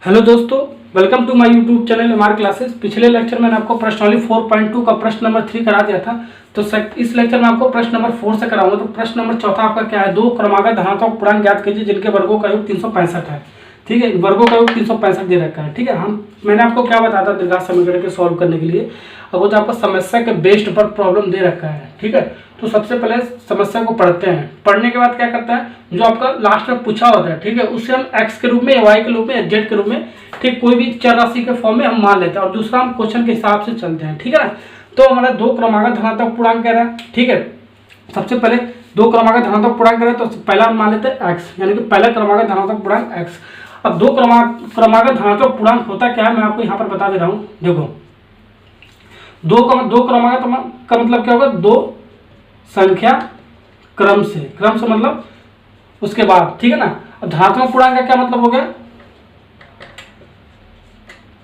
Hello दोस्तों, welcome to my YouTube channel MR classes. पिछले lecture में आपको प्रश्नावली 4.2 का प्रश्न नंबर 3 करा दिया था। तो इस लेक्चर में आपको प्रश्न नंबर 4 से कराऊंगा। तो प्रश्न नंबर चौथा आपका क्या है, दो क्रमागत धनात्मक पूर्णांक ज्ञात कीजिए जिनके वर्गों का योग 365 है। ठीक है, वर्गों का योग 365 दे रखा है। ठीक है, मैंने आपको क्या बताया था दीर्घात समीकरण के सॉल्व करने के लिए। अब वो जो आपको समस्या के बेस्ड पर प्रॉब्लम दे रखा है। ठीक है, तो सबसे पहले समस्या को पढ़ते हैं। पढ़ने के बाद क्या करता है, जो आपका लास्ट में पूछा होता है, ठीक है, उससे हम x के रूप में, y के रूप में या z के रूप में, ठीक, कोई भी चर राशि के फॉर्म में हम मान लेते हैं और दूसरा हम क्वेश्चन के हिसाब से चलते हैं। ठीक है ना। तो हमारा दो क्रमागत धनात्मक पूर्णांक कह रहा है। ठीक है, सबसे पहले दो क्रमागत धनात्मक पूर्णांक कह रहे हैं तो पहला हम मान लेते हैं x, यानी कि पहला क्रमागत धनात्मक पूर्णांक x। अब दो क्रमागत धनात्मक पूर्णांक होता क्या है, मैं आपको यहाँ पर बता दे रहा हूँ। देखो, दो क्रमागत का मतलब क्या होगा, दो संख्या क्रम से मतलब उसके बाद। ठीक है ना। अब धनात्मक पूर्णांक का क्या मतलब हो गया,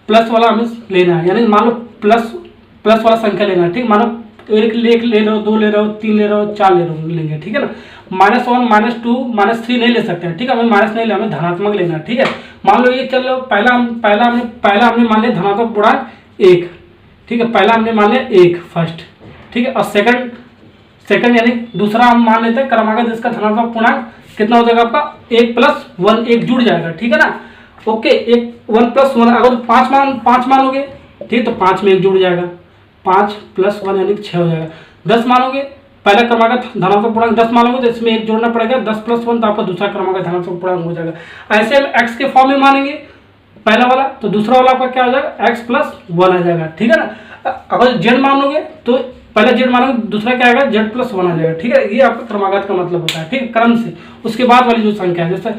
प्लस वाला हमें लेना है, यानी मान लो प्लस वाला संख्या लेना है। ठीक, मानो एक ले रहे हो, दो ले रहे हो, तीन ले रहे हो, चार ले रहे हो, लेंगे। ठीक है ना। -1, -2, -3 नहीं ले सकते हैं। ठीक है, हमें माइनस नहीं ले, हमें धनात्मक लेना है। ठीक है, मान लो ये चल लो, पहला हमने मान लिया धनात्मक पूर्णांक 1। ठीक है, पहला हमने मान लिया 1 फर्स्ट। ठीक है, और सेकंड यानी दूसरा हम मान लेते हैं क्रमागत जिसका धनात्मक पूर्णांक कितना हो जाएगा आपका 1 + 1, 1 जुड़ जाएगा। ठीक है ना। ओके, 1 + 1 अगर 5 मानोगे, ठीक, तो 5 में 1 जुड़ जाएगा, 5 + 1 यानी 6 हो जाएगा। 10 मानोगे, पहला क्रमागत धनात्मक पूर्णांक 10 मानोगे तो इसमें 1 जोड़ना पड़ेगा, 10 + 1 तो आपका दूसरा क्रमागत धनात्मक पूर्णांक हो जाएगा। ऐसे हम x के फॉर्म में मानेंगे पहला वाला, तो दूसरा वाला आपका क्या हो जाएगा, x + 1 आ जाएगा। ठीक है ना। अगर z मानोगे तो पहले z मानोगे, दूसरा क्या आएगा, z + 1 आ जाएगा। ठीक है, ये आपका क्रमागत का मतलब होता है। ठीक, क्रम से उसके बाद वाली जो संख्या है, जैसे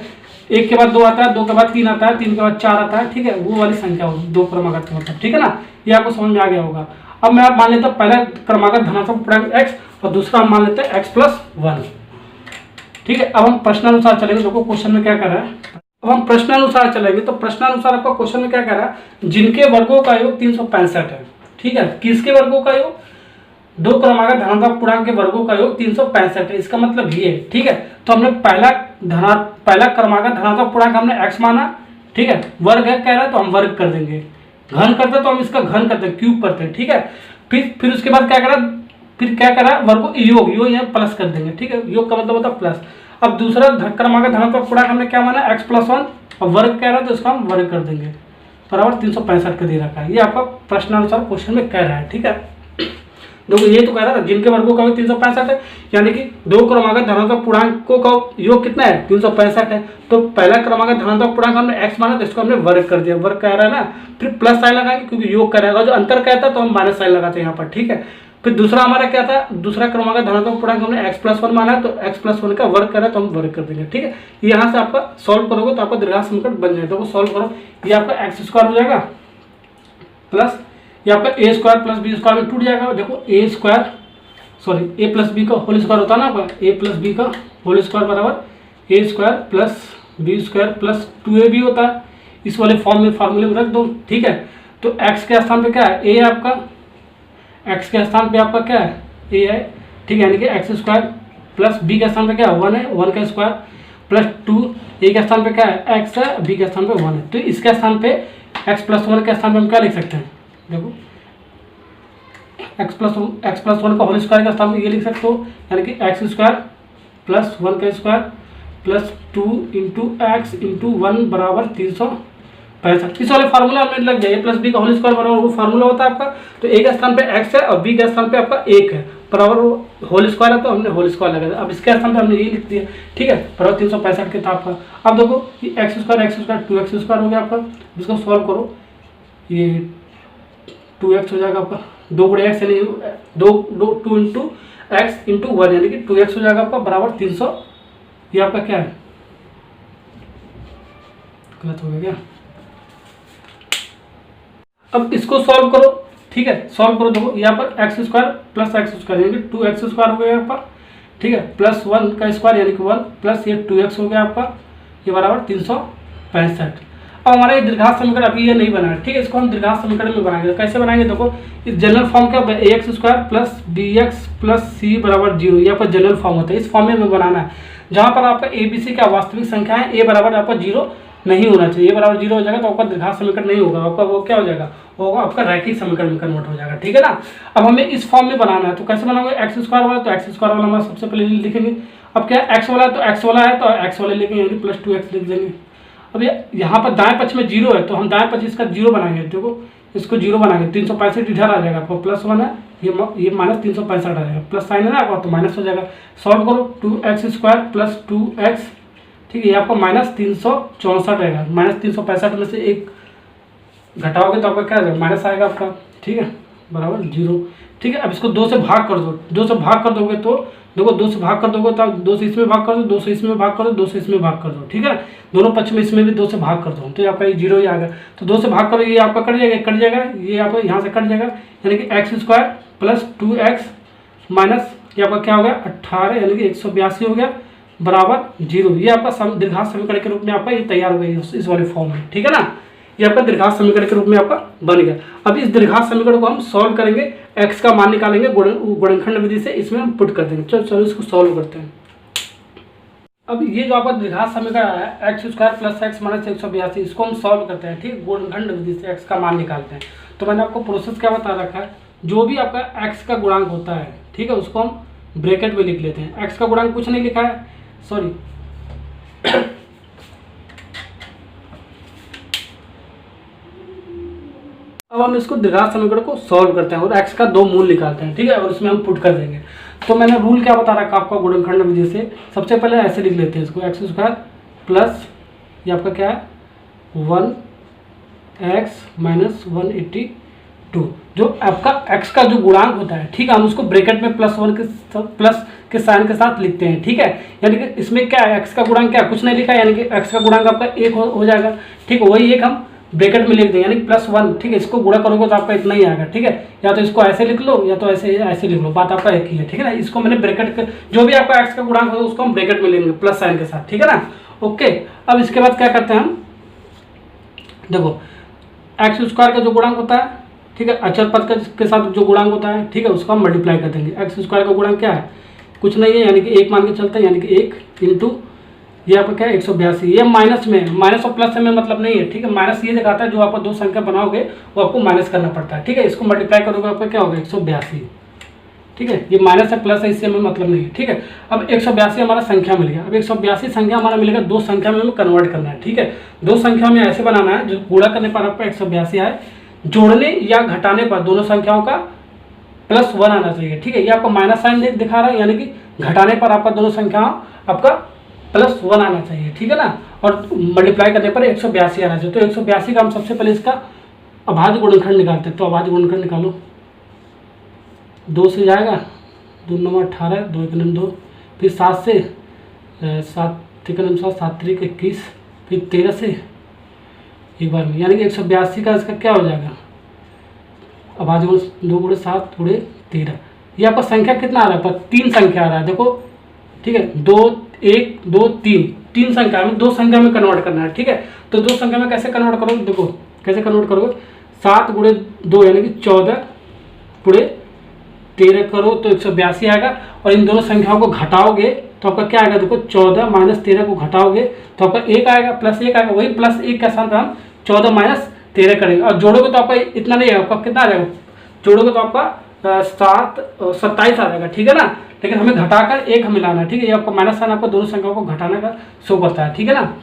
1 के बाद 2 आता है, 2 के बाद 3 आता है, 3 के बाद 4 आता है। ठीक है, वो वाली संख्या होगी दो क्रमागत का मतलब। ठीक है ना, ये आपको समझ में आ गया होगा। अब मैं आप मान लेता हूँ पहला क्रमागत धनात्मक पूर्णांक x और दूसरा हम मान लेते हैं x + 1। ठीक है, अब हम प्रश्नानुसार चलेंगे। देखो क्वेश्चन में क्या कर रहा है, अब हम प्रश्नानुसार चलेंगे। तो प्रश्नानुसार आपका क्वेश्चन में क्या कर रहा है, जिनके वर्गों का योग 365 है। ठीक है, किसके वर्गों का योग, दो क्रमागत धनात्मक पूर्णांक के वर्गों का योग 365 है। इसका मतलब ये है। ठीक है, तो हमने पहला क्रमागत धनात्मक पूर्णांक हमने x माना। ठीक है, वर्ग है कह रहा है तो हम वर्ग कर देंगे, घन करते तो हम इसका घन करते हैं, क्यूब करते हैं। ठीक है, फिर उसके बाद क्या करा, वर्ग को योग यहाँ प्लस कर देंगे। ठीक है, योग का मतलब होता है प्लस। अब दूसरा क्रमागत धनात्मक पूर्णांक हमने क्या माना, x + 1, और वर्ग कह रहा है तो इसका हम वर्ग कर देंगे, बराबर 365 का दे रखा है। ये आपका प्रश्नानुसार क्वेश्चन में कह रहा है। ठीक है, देखो ये तो कह रहा था जिनके वर्गों का योग 365 है, यानी कि दो क्रमागत धनात्मक पूर्णांकों का योग कितना है, 365 है। तो पहला क्रमागत धनात्मक पूर्णांक हमने x माना तो इसको हमने वर्ग कर दिया, वर्ग कह रहा है ना, फिर प्लस साइन लगाएंगे क्योंकि योग करेगा, जो अंतर कहता है तो हम माइनस साइन लगाते हैं यहाँ पर। ठीक है, फिर दूसरा हमारा क्या था, दूसरा क्रमागत धनात्मक पूर्णांक हमने x + 1 माना तो x + 1 का वर्ग करा तो हम वर्ग कर देंगे। ठीक है, यहाँ से आपका सॉल्व करोगे तो आपका दीर्घात समीकरण बन जाएगा। तो सॉल्व करो, ये आपका x² हो जाएगा प्लस ये आपका a² + b² में टूट जाएगा। देखो a + b का होल स्क्वायर होता है ना आपका, a + b का होल स्क्वायर बराबर a² + b² + 2ab होता है। इस वाले फॉर्म में फार्मूले में रख दो। ठीक है, तो x के स्थान पे क्या है, a आपका, x के स्थान पे आपका क्या है, a है। ठीक है, यानी कि x² प्लस b के स्थान पे क्या है, 1 है, 1 का स्क्वायर प्लस 2, a के स्थान पे क्या है, x है, b के स्थान पे 1 है। तो इसके स्थान पे x + 1 के स्थान पे हम क्या लिख सकते हैं, देखो x + 1 का होल स्क्वायर का स्थान पे ये लिख सकते हो, यानी कि x² + 1 का स्क्वायर प्लस 2 × x × 1 बराबर 365। इस वाले फार्मूला हमें लग जाए, a + b का होल स्क्वायर बराबर वो फार्मूला होता है आपका। तो a के स्थान पे x है और b के स्थान पे आपका 1 है, बराबर होल स्क्वायर है तो हमने होल स्क्वायर लगा दिया। अब इसके स्थान पे हमने ये लिख दिया। ठीक है, बराबर 365 के था आपका। अब देखो ये x² 2x² हो गया आपका। इसको सॉल्व करो, ये 2x हो जाएगा आपका, 2 × x यानी 2 × x × 1 यानी कि 2x हो जाएगा आपका, बराबर 300। ये आपका क्या है, गलत हो गया क्या। अब इसको सॉल्व करो। ठीक है, सॉल्व करो। देखो यहाँ पर x² + x² यानी कि 2x² हो गया आपका। ठीक है, प्लस 1 का स्क्वायर यानी कि 1 प्लस ये 2x हो गया आपका, ये बराबर 365। अब हमारा ये दीर्घात समीकरण अभी ये नहीं बना है। ठीक है, इसको हम दीर्घात समीकरण में बनाएंगे। कैसे बनाएंगे, देखो इस जनरल फॉर्म क्या है, ax² + bx + c = 0, ये आपका जनरल फॉर्म होता है। इस फॉर्म में हमें बनाना है जहाँ पर आपका abc क्या वास्तविक संख्या है, a बराबर आपका 0 नहीं होना चाहिए, ये बराबर 0 हो जाएगा तो आपका द्विघात समीकरण नहीं होगा, आपका वो क्या हो जाएगा, वो होगा आपका रैखिक समीकरण में कन्वर्ट हो जाएगा। ठीक है ना। अब हमें इस फॉर्म में बनाना है तो कैसे बनाओगे, एक्स स्क्वायर वाला, तो एक्स स्क्वायर वाला हमारा सबसे पहले लिखेंगे। अब क्या एक्स वाला, तो एक्स वाला है तो एक्स वाले लिखेंगे, यानी प्लस 2x लिख देंगे। अब यहाँ पर दाएं पक्ष में 0 है तो हम दाएं पक्ष इसका 0 बनाएंगे, देखो इसको 0 बनाएंगे, 365 इधर आ जाएगा, आपको +1 है, ये माइनस 365 आ जाएगा, प्लस साइन है ना आपका तो माइनस हो जाएगा। सॉल्व करो, 2x² प्लस 2x, ठीक है, ये आपको माइनस 364 रहेगा, माइनस 365 में से एक घटाओगे तो आपका क्या आ जाएगा, माइनस आएगा आपका। ठीक है, बराबर 0। ठीक है, अब इसको 2 से भाग कर दो, 2 से भाग कर दोगे तो देखो 2 से भाग कर दोगे तो 2 से इसमें भाग कर दो, 2 से इसमें भाग कर दो, 2 से इसमें भाग कर दो। ठीक है, दोनों पक्ष में इसमें भी 2 से भाग कर दो तो आपका ये 0 ही आ गया। तो 2 से भाग करो, ये आपका कट जाएगा, कट जाएगा, ये आपका यहाँ से कट जाएगा, यानी कि x² प्लस 2x माइनस ये आपका क्या हो गया 18, यानी कि 182 हो गया, बराबर 0। ये आपका दीर्घात समीकरण के रूप में आपका ये तैयार हो गई इस वाले फॉर्म में। ठीक है ना, ये आपका दीर्घात समीकरण के रूप में आपका बन गया। अब इस दीर्घात समीकरण को हम सॉल्व करेंगे, x का मान निकालेंगे गुणनखंड विधि से, इसमें हम पुट कर देंगे। चलो इसको सॉल्व करते हैं। अब ये जो आपका दीर्घात समीकरण है x² प्लस x माइनस 182, इसको हम सॉल्व करते हैं। ठीक, गुणनखंड विधि से x का मान निकालते हैं। तो मैंने आपको प्रोसेस क्या बता रखा है, जो भी आपका x का गुणांक होता है, ठीक है, उसको हम ब्रैकेट में लिख लेते हैं। x का गुणांक कुछ नहीं लिखा है, सॉरी अब हम इसको दीर्घात समीकरण को सॉल्व करते हैं और x का 2 मूल निकालते हैं। ठीक है, और इसमें हम पुट कर देंगे। तो मैंने रूल क्या बता रखा आपका गुणनखंड विधि से, सबसे पहले ऐसे लिख लेते हैं इसको, x² प्लस ये आपका क्या है 1x माइनस 182, जो आपका x का जो गुणांक होता है, ठीक है, हम उसको ब्रैकेट में +1 के साइन के साथ लिखते हैं। ठीक है, यानी कि इसमें क्या है, x का गुणांक क्या कुछ नहीं लिखा है, यानी कि x का गुणांक आपका 1 हो जाएगा। ठीक है, वही 1 हम ब्रैकेट में लिख देंगे, यानी +1। ठीक है, इसको गुणा करोगे तो आपका इतना ही आएगा। ठीक है, या तो इसको ऐसे लिख लो या तो ऐसे लिख लो, बात आपका एक ही है। ठीक है ना, इसको मैंने ब्रैकेट जो भी आपका x का गुणांक होगा उसको हम ब्रैकेट में लेंगे प्लस साइन के साथ। ठीक है ना, ओके। अब इसके बाद क्या करते हैं हम, देखो x² का जो गुणांक होता है, ठीक है, अचर पद के साथ जो गुणांक होता है, ठीक है, उसको हम मल्टीप्लाई कर देंगे। x² का गुणांक क्या है, कुछ नहीं है, यानी कि 1 मान के चलते हैं, यानी कि 1 इंटू ये आपका क्या है 182। ये माइनस में, माइनस और प्लस में मतलब नहीं है। ठीक है, माइनस ये दिखाता है जो आप 2 संख्या बनाओगे वो आपको माइनस करना पड़ता है। ठीक है, इसको मल्टीप्लाई करोगे आपका क्या होगा 182। ठीक है, ये माइनस है प्लस है, इससे हमें मतलब नहीं है। ठीक है, अब 182 हमारा संख्या मिल गया। अब 182 संख्या हमारा मिलेगा 2 संख्या में हमें कन्वर्ट करना है। ठीक है, 2 संख्या में ऐसे बनाना है जो गुणा करने पर आपका 182 आए, जोड़ने या घटाने पर दोनों संख्याओं का +1 आना चाहिए। ठीक है, ये आपका माइनस साइन दिखा रहा है, यानी कि घटाने पर आपका दोनों संख्याओं आपका +1 आना चाहिए। ठीक है ना, और मल्टीप्लाई करने पर 182 आना चाहिए। तो 182 का हम सबसे पहले इसका अभाज्य गुणनखंड निकालते हैं। तो अभाज्य गुणनखंड निकालो, 2 से जाएगा, 2 9 18, 2 1 2, फिर 7 से 7 3 7 7 3 21, फिर 13 से एक बार में, यानी कि 182 का इसका क्या हो जाएगा अभाज्य गुण, 2 गुणे 7 गुणे 13। ये आपका संख्या कितना आ रहा है, 3 संख्या आ रहा है। देखो, ठीक है, 2 1 2 3 संख्या में 2 संख्या में कन्वर्ट करना है। ठीक है, तो 2 संख्या में कैसे कन्वर्ट करोगे, देखो कैसे कन्वर्ट करोगे, 7 गुणे 2 यानी कि 14 गुणे 13 करो तो 182 आएगा। और इन दोनों संख्याओं को घटाओगे तो आपका क्या आएगा, देखो 14 माइनस 13 को घटाओगे तो आपका 1 आएगा, +1 आएगा। वही +1 का स्थान पर हम 14 माइनस 13 करेंगे और जोड़ोगे तो आपका इतना नहीं है, आपका कितना आ जाएगा, जोड़ोगे तो आपका 27 आ जाएगा। ठीक है ना, लेकिन हमें घटाकर 1 मिलाना है। ठीक है, ये आपको माइनस साइन आपको दोनों संख्याओं को घटाने का शो करता है। ठीक है ना,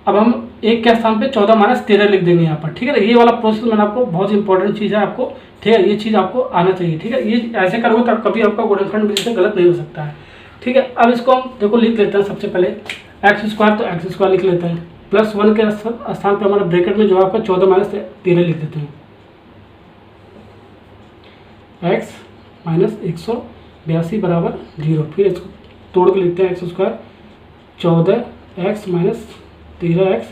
अब हम 1 के स्थान पे 14 माइनस 13 लिख देंगे यहाँ पर। ठीक है ना, ये वाला प्रोसेस मैंने आपको, बहुत इंपॉर्टेंट चीज़ है आपको। ठीक है, ये चीज़ आपको आना चाहिए। ठीक है, ये ऐसे करोगे तो कभी आपका गुणनखंड विधि से गलत नहीं हो सकता है। ठीक है, अब इसको हम देखो लिख लेते हैं। सबसे पहले x² तो x² लिख लेते हैं, +1 के स्थान पर हमारे ब्रैकेट में जो है आपका 14 माइनस 13 लिख देते हैं, x माइनस 182 बराबर 0। फिर इसको तोड़ के लिखते हैं, x² 14x minus 13x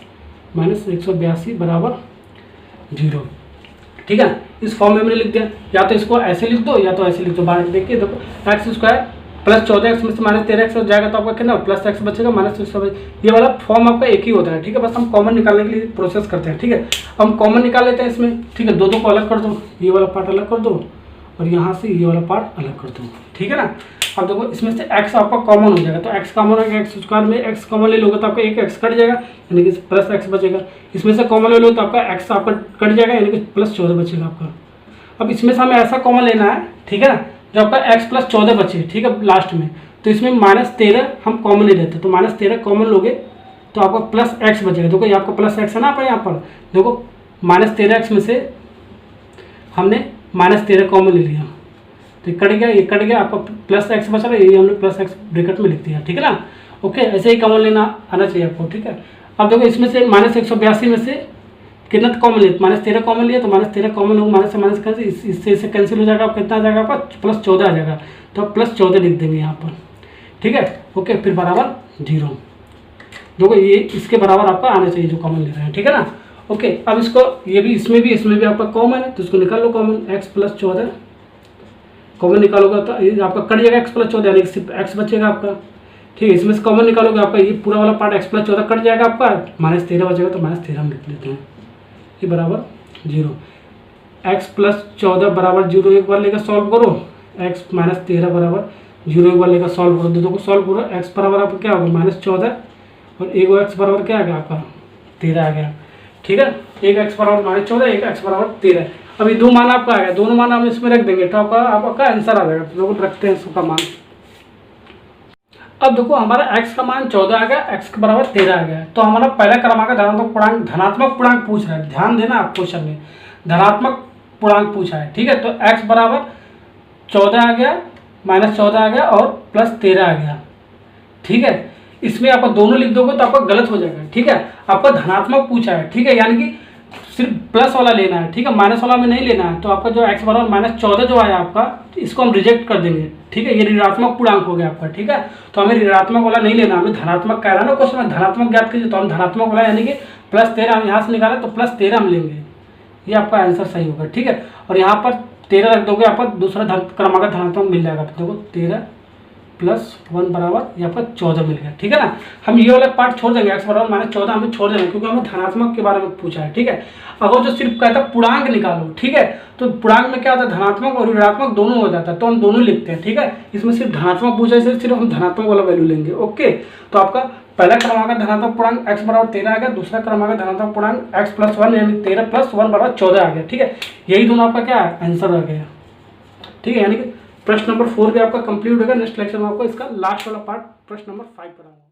minus 182 बराबर 0। ठीक है, इस फॉर्म में मैंने लिख दिया। या तो इसको ऐसे लिख दो या तो ऐसे लिख दो। बाहर देखिए, देखो x² प्लस 14x में से माइनस 13x हो जाएगा तो आपका कितना +x बचेगा माइनस 182। ये वाला फॉर्म आपका एक ही होता है। ठीक है, बस हम कॉमन निकालने के लिए प्रोसेस करते हैं। ठीक है, हम कॉमन निकाल लेते हैं इसमें। ठीक है, 2 को अलग कर दो, ये वाला पार्ट अलग कर दो और यहाँ से ये वाला पार्ट अलग कर दो। ठीक है ना, अब देखो इसमें से x आपका कॉमन हो जाएगा, तो x कॉमन हो गया, एक्स स्क्वायर में x कॉमन ले लोगे तो आपका एक x कट जाएगा, यानी कि प्लस x बचेगा। इसमें से कॉमन ले लो तो आपका x आपका कट जाएगा, यानी कि प्लस 14 बचेगा आपका। अब इसमें से हमें ऐसा कॉमन लेना है, ठीक है ना, जो आपका x प्लस 14 बचे, ठीक है, लास्ट में। तो इसमें -13 हम कॉमन ले लेते हैं, तो -13 कॉमन लोगे तो आपका प्लस x बचेगा। देखो ये आपका प्लस x है ना, आप यहाँ पर देखो -13x में से हमने -13 कॉमन ले लिया, तो ये कट गया, आपका प्लस x बचा रहा है, ये हमने प्लस x ब्रैकेट में लिख दिया, ठीक है ना। ओके, ऐसे ही कॉमन लेना आना चाहिए आपको, ठीक है। अब देखो इसमें से -182 में से कितना कॉमन लिया, -13 कॉमन लिया, तो -13 कॉमन हो, माइनस से माइनस कैंसिल, इससे कैंसिल हो जाएगा, आप कितना आ जाएगा आपका +14 आ जाएगा, तो आप +14 लिख देंगे यहाँ पर, ठीक है। ओके, फिर बराबर 0, देखो ये इसके बराबर आपका आना चाहिए जो कॉमन ले रहे हैं, ठीक है ना। ओके, अब इसको ये भी इसमें भी आपका कॉमन है, तो इसको निकाल लो कॉमन, x + 14 कॉमन निकालोगे तो ये आपका कट जाएगा, x + 14 यानी कि सिर्फ x बचेगा आपका, ठीक है। इसमें से कॉमन निकालोगे आपका ये पूरा वाला पार्ट x + 14 कट जाएगा आपका, -13 बचेगा, तो -13 हम लिख लेते हैं, ये बराबर 0। x + 14 बराबर 0 एक बार लेकर सॉल्व करो, x - 13 बराबर 0 एक बार लेकर सॉल्व करो, दोनों को सॉल्व करो। x बराबर आपका क्या होगा -14 और एक x बराबर क्या आ गया आपका 13 आ गया, ठीक है। एक x बराबर -14, एक x बराबर 13। अभी दो मान आपका आ गया, दोनों मान हम इसमें रख देंगे तो आपका आंसर आ जाएगा। तो लोग रखते हैं इसका मान। अब देखो हमारा x का मान 14 आ गया, x के बराबर 13 आ गया, तो हमारा पहला क्रमांक धनात्मक पूर्णांक पूछ रहा है, ध्यान देना आप क्वेश्चन में धनात्मक पूर्णांक पूछा है, ठीक है। तो x बराबर 14 आ गया, -14 आ गया और +13 आ गया, ठीक है। इसमें आप दोनों लिख दोगे तो आपका गलत हो जाएगा, ठीक है। आपका धनात्मक पूछा है, ठीक है, यानी कि सिर्फ प्लस वाला लेना है, ठीक है, माइनस वाला में नहीं लेना है। तो आपका जो x बराबर -14 जो आया आपका, इसको हम रिजेक्ट कर देंगे, ठीक है। ये ऋणात्मक पूर्णांक हो गया आपका, ठीक है। तो हमें ऋणात्मक वाला नहीं लेना, हमें धनात्मक कह रहा है ना क्वेश्चन में, धनात्मक ज्ञात कीजिए, तो हम धनात्मक वाला यानी कि +13 हम यहाँ से निकाला तो +13 हम लेंगे, ये आपका आंसर सही होगा, ठीक है। और यहाँ पर 13 रख दोगे, आपका दूसरा क्रमांक धनात्मक मिल जाएगा। देखो 13 + 1 बराबर ये आपका 14 मिल गया, ठीक है ना। हम ये वाला पार्ट छोड़ देंगे, x बराबर -14 हमें छोड़ देंगे, क्योंकि हमें धनात्मक के बारे में पूछा है, ठीक है। अगर जो सिर्फ कहता है पूर्णांक निकालो, ठीक है, तो पूर्णांक में क्या होता है, धनात्मक और ऋणात्मक दोनों हो जाता है, तो हम दोनों लिखते हैं, ठीक है। इसमें सिर्फ धनात्मक पूछा है, सिर्फ हम धनात्मक वाला वैल्यू लेंगे। ओके, तो आपका पहला क्रमांक धनात्मक पूर्णांक x बराबर 13 आ गया, दूसरा क्रमांक धनात्मक पूर्णांक x + 1 यानी 13 + 1 बराबर 14 आ गया, ठीक है। यही दोनों आपका क्या है, आंसर आ गया, ठीक है। यानी कि प्रश्न नंबर 4 भी आपका कंप्लीट होगा। नेक्स्ट लेक्चर में आपको इसका लास्ट वाला पार्ट प्रश्न नंबर 5 कराऊंगा।